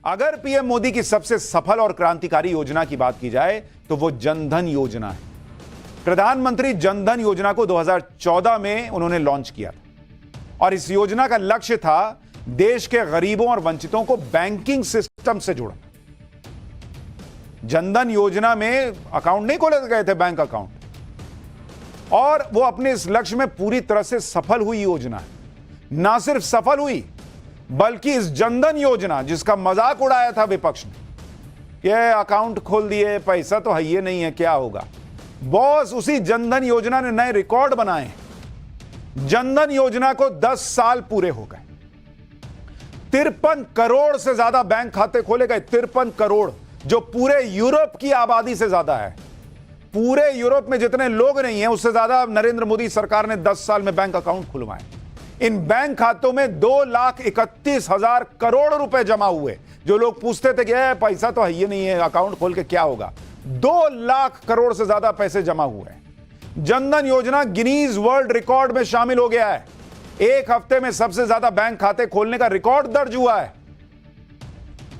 अगर पीएम मोदी की सबसे सफल और क्रांतिकारी योजना की बात की जाए तो वो जनधन योजना है। प्रधानमंत्री जनधन योजना को 2014 में उन्होंने लॉन्च किया था और इस योजना का लक्ष्य था देश के गरीबों और वंचितों को बैंकिंग सिस्टम से जोड़ना। जनधन योजना में अकाउंट नहीं खोले गए थे, बैंक अकाउंट, और वो अपने इस लक्ष्य में पूरी तरह से सफल हुई योजना है। ना सिर्फ सफल हुई बल्कि इस जनधन योजना जिसका मजाक उड़ाया था विपक्ष ने, ये अकाउंट खोल दिए, पैसा तो है ये नहीं है, क्या होगा, बॉस उसी जनधन योजना ने नए रिकॉर्ड बनाए। जनधन योजना को 10 साल पूरे हो गए। 53 करोड़ से ज्यादा बैंक खाते खोले गए। 53 करोड़, जो पूरे यूरोप की आबादी से ज्यादा है। पूरे यूरोप में जितने लोग नहीं हैं उससे ज्यादा नरेंद्र मोदी सरकार ने 10 साल में बैंक अकाउंट खुलवाए। इन बैंक खातों में 2,31,000 करोड़ रुपए जमा हुए। जो लोग पूछते थे कि पैसा तो है ये नहीं है, अकाउंट खोल के क्या होगा, 2 लाख करोड़ से ज्यादा पैसे जमा हुए हैं। जनधन योजना गिनीज वर्ल्ड रिकॉर्ड में शामिल हो गया है। एक हफ्ते में सबसे ज्यादा बैंक खाते खोलने का रिकॉर्ड दर्ज हुआ है।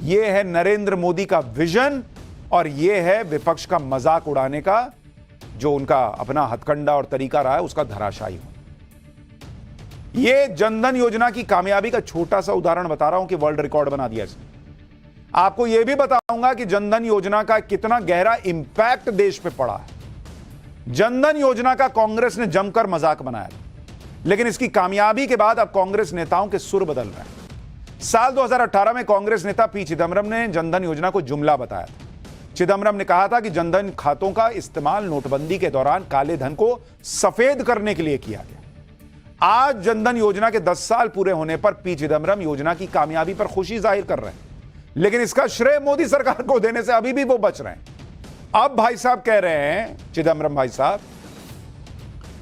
यह है नरेंद्र मोदी का विजन और यह है विपक्ष का मजाक उड़ाने का, जो उनका अपना हथकंडा और तरीका रहा है उसका धराशायी हो। यह जनधन योजना की कामयाबी का छोटा सा उदाहरण बता रहा हूं कि वर्ल्ड रिकॉर्ड बना दिया इसने। आपको यह भी बताऊंगा कि जनधन योजना का कितना गहरा इंपैक्ट देश पे पड़ा है। जनधन योजना का कांग्रेस ने जमकर मजाक बनाया, लेकिन इसकी कामयाबी के बाद अब कांग्रेस नेताओं के सुर बदल रहे हैं। साल 2018 में कांग्रेस नेता पी चिदम्बरम ने जनधन योजना को जुमला बताया था। चिदम्बरम ने कहा था कि जनधन खातों का इस्तेमाल नोटबंदी के दौरान काले धन को सफेद करने के लिए किया गया। आज जनधन योजना के 10 साल पूरे होने पर पी चिदम्बरम योजना की कामयाबी पर खुशी जाहिर कर रहे हैं, लेकिन इसका श्रेय मोदी सरकार को देने से अभी भी वो बच रहे हैं। अब भाई साहब कह रहे हैं, चिदम्बरम भाई साहब,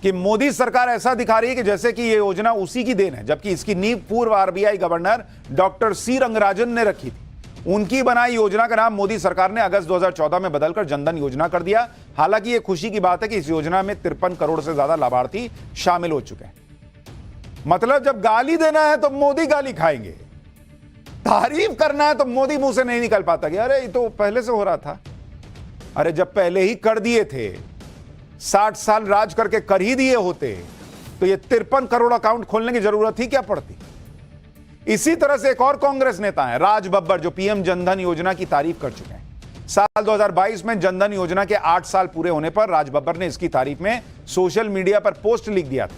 कि मोदी सरकार ऐसा दिखा रही है कि जैसे कि ये योजना उसी की देन है, जबकि इसकी नींव पूर्व RBI governor doctor C Rangarajan ने रखी थी। उनकी बनाई योजना का नाम मोदी सरकार ने अगस्त 2014 में बदलकर जनधन योजना कर दिया। हालांकि ये खुशी की बात है कि इस योजना में 53 करोड़ से ज्यादा लाभार्थी शामिल हो चुके हैं। मतलब जब गाली देना है तो मोदी गाली खाएंगे, तारीफ करना है तो मोदी मुंह से नहीं निकल पाता कि अरे ये तो पहले से हो रहा था। अरे जब पहले ही कर दिए थे, 60 साल राज करके कर ही दिए होते तो ये 53 करोड़ अकाउंट खोलने की जरूरत ही क्या पड़ती। इसी तरह से एक और कांग्रेस नेता है राज बब्बर, जो पीएम जनधन योजना की तारीफ कर चुके हैं। साल 2022 में जनधन योजना के 8 साल पूरे होने पर राज बब्बर ने इसकी तारीफ में सोशल मीडिया पर पोस्ट लिख दिया था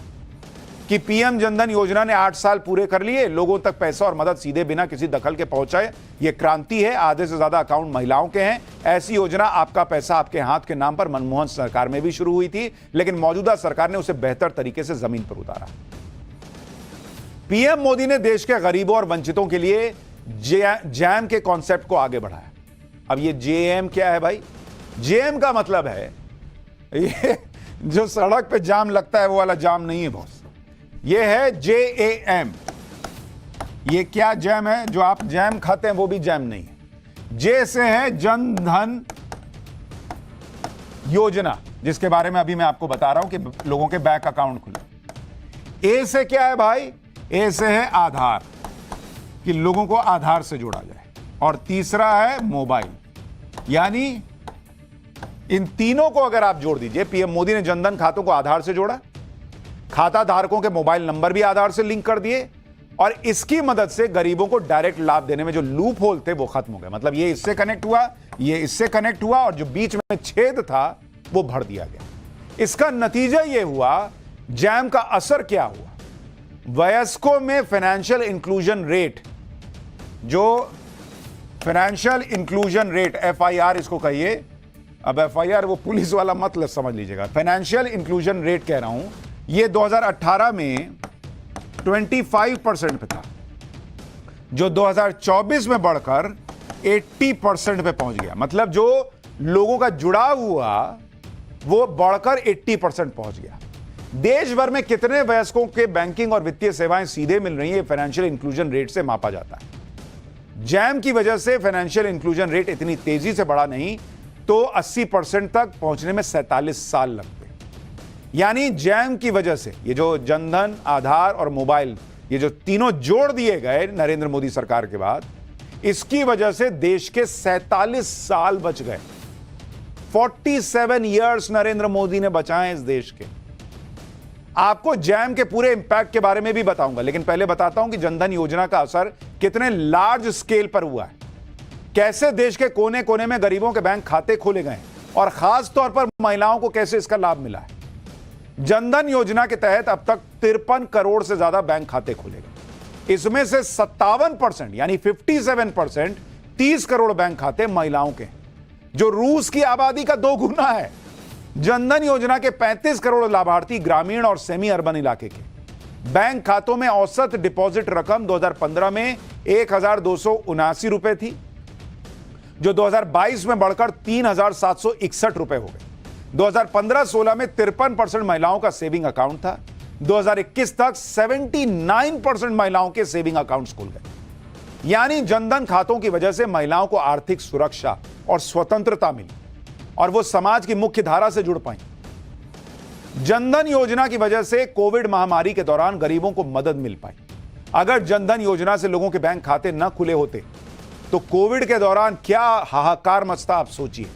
कि पीएम जनधन योजना ने 8 साल पूरे कर लिए, लोगों तक पैसा और मदद सीधे बिना किसी दखल के पहुंचाए। यह क्रांति है। आधे से ज्यादा अकाउंट महिलाओं के हैं। ऐसी योजना आपका पैसा आपके हाथ के नाम पर मनमोहन सरकार में भी शुरू हुई थी, लेकिन मौजूदा सरकार ने उसे बेहतर तरीके से जमीन पर उतारा। पीएम मोदी ने देश के गरीबों और वंचितों के लिए जैम के कॉन्सेप्ट को आगे बढ़ाया। अब ये जेएम क्या है भाई? जेएम का मतलब है ये जो सड़क पे जाम लगता है वो वाला जाम नहीं है बॉस, ये है जेएम। ये क्या जैम है? जो आप जैम खाते हैं वो भी जैम नहीं है। जे से है जनधन योजना, जिसके बारे में अभी मैं आपको बता रहा हूं कि लोगों के बैंक अकाउंट खुले। ए से क्या है भाई? ए से है आधार, कि लोगों को आधार से जोड़ा जाए। और तीसरा है मोबाइल, यानी इन तीनों को अगर आप जोड़ दीजिए, पीएम मोदी ने जनधन खातों को आधार से जोड़ा, खाता धारकों के मोबाइल नंबर भी आधार से लिंक कर दिए, और इसकी मदद से गरीबों को डायरेक्ट लाभ देने में जो लूप होल थे वो खत्म हो गए। मतलब ये इससे कनेक्ट हुआ, ये इससे कनेक्ट हुआ, और जो बीच में छेद था वो भर दिया गया। इसका नतीजा ये हुआ, जैम का असर क्या हुआ? वयस्कों में फाइनेंशियल इंक्लूजन रेट, जो फाइनेंशियल इंक्लूजन रेट FIR इसको कहिए, अब FIR वो पुलिस वाला मतलब समझ लीजिएगा, फाइनेंशियल इंक्लूजन रेट कह रहा हूं, ये 2018 में 25% पे था, जो 2024 में बढ़कर 80% पे पहुंच गया। मतलब जो लोगों का जुड़ाव हुआ वो बढ़कर 80% पहुंच गया। देश भर में कितने वयस्कों के बैंकिंग और वित्तीय सेवाएं सीधे मिल रही है, फाइनेंशियल इंक्लूजन रेट से मापा जाता है। जैम की वजह से फाइनेंशियल इंक्लूजन रेट इतनी तेजी से बढ़ा नहीं तो 80% तक पहुंचने में 47 साल लगते। यानी जैम की वजह से ये जो जनधन, आधार और मोबाइल, ये जो तीनों जोड़ दिए गए नरेंद्र मोदी सरकार के बाद, इसकी वजह से देश के 47 साल बच गए। 47 इयर्स नरेंद्र मोदी ने बचाए इस देश के। आपको जैम के पूरे इंपैक्ट के बारे में भी बताऊंगा, लेकिन पहले बताता हूं कि जनधन योजना का असर कितने लार्ज स्केल पर हुआ है, कैसे देश के कोने कोने में गरीबों के बैंक खाते खोले गए और खास तौर पर महिलाओं को कैसे इसका लाभ मिला है। जनधन योजना के तहत अब तक 53 करोड़ से ज्यादा बैंक खाते खोले गए। इसमें से 57% यानी 57% 30 करोड़ बैंक खाते महिलाओं के, जो रूस की आबादी का 2 गुना है। जनधन योजना के 35 करोड़ लाभार्थी ग्रामीण और सेमी अर्बन इलाके के। बैंक खातों में औसत डिपॉजिट रकम 2015 में 1,279 रुपए थी, जो 2022 में बढ़कर 3,761 रुपए हो गए। 2015-16 में 53% महिलाओं का सेविंग अकाउंट था। 2021 तक 79% महिलाओं के सेविंग अकाउंट्स खुल गए। यानी जनधन खातों की वजह से महिलाओं को आर्थिक सुरक्षा और स्वतंत्रता मिली और वो समाज की मुख्य धारा से जुड़ पाई। जनधन योजना की वजह से कोविड महामारी के दौरान गरीबों को मदद मिल पाई। अगर जनधन योजना से लोगों के बैंक खाते न खुले होते तो कोविड के दौरान क्या हाहाकार मचता, आप सोचिए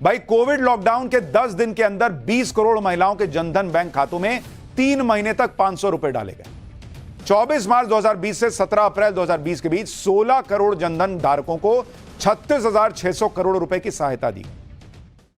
भाई। कोविड लॉकडाउन के 10 दिन के अंदर 20 करोड़ महिलाओं के जनधन बैंक खातों में 3 महीने तक 500 रुपए डाले गए। 24 मार्च 2020 से 17 अप्रैल 2020 के बीच 16 करोड़ जनधन धारकों को 36,600 करोड़ रुपए की सहायता दी।